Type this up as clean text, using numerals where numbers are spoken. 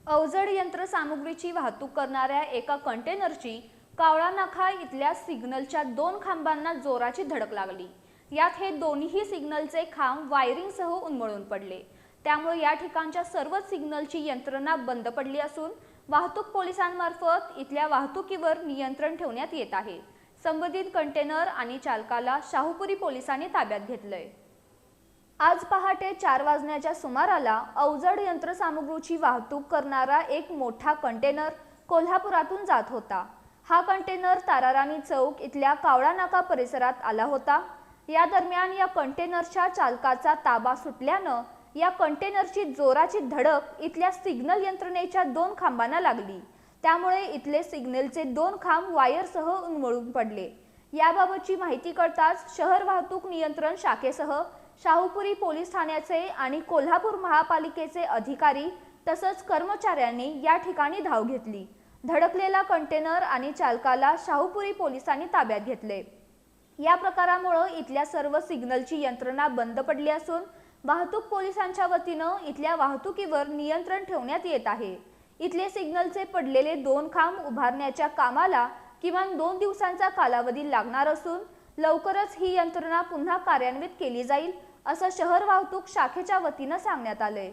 अवजड यंत्रसामुग्रीची वाहतूक करणाऱ्या एका कंटेनरची कावळा नाका इथल्या सिग्नलच्या 2 खांबांना जोराची धडक लागली। यात हे दोन्ही सिग्नलचे खांब वायरिंगसह उन्मळून पडले। त्यामुळे या ठिकाणच्या सर्वच सिग्नलची यंत्रणा बंद पडली असून वाहतूक पोलिसांमार्फत इथल्या वाहतुकीवर नियंत्रण ठेवण्यात येत आहे। संबंधित कंटेनर आणि चालकाला शाहूपुरी पोलिसांनी ताब्यात घेतलंय। आज पहाटे 4 वाजण्याच्या सुमाराला अवजड यंत्रसामुग्रीची वाहतूक करणारा एक मोठा कंटेनर कोल्हापुरातून जात होता। हा कंटेनर ताराराणी चौक इथल्या कावळा नाका परिसरात आला होता। या दरम्यान या कंटेनरच्या चालकाचा ताबा सुटल्यानं या कंटेनरची जोराची धडक इथल्या सिग्नल यंत्रणेच्या 2 खांबांना लागली। त्यामुळे इथले सिग्नलचे 2 खांब वायरसह उन्मळून पडले। याबाबतची माहिती कळताच शहर वाहतूक नियंत्रण शाखेसह शाहूपुरी पोलीस ठाण्याचे आणि कोल्हापूर महापालिकेचे अधिकारी तसंच कर्मचाऱ्यांनी या ठिकाणी धाव घेतली। धडकलेला कंटेनर आणि चालकाला शाहूपुरी पोलिसांनी ताब्यात घेतले। या प्रकारामुळे इथल्या सर्व सिग्नलची यंत्रणा बंद पडली असून वाहतूक पोलिसांच्या वतीनं इथल्या वाहतुकीवर नियंत्रण ठेवण्यात येत आहे। इथले सिग्नलचे पडलेले 2 खांब उभारण्याच्या कामाला किमान 2 दिवसांचा कालावधी लागणार असून लवकरच ही यंत्रणा पुन्हा कार्यान्वित केली जाईल असं शहर वाहतूक शाखेच्या वतीनं सांगण्यात आलंय।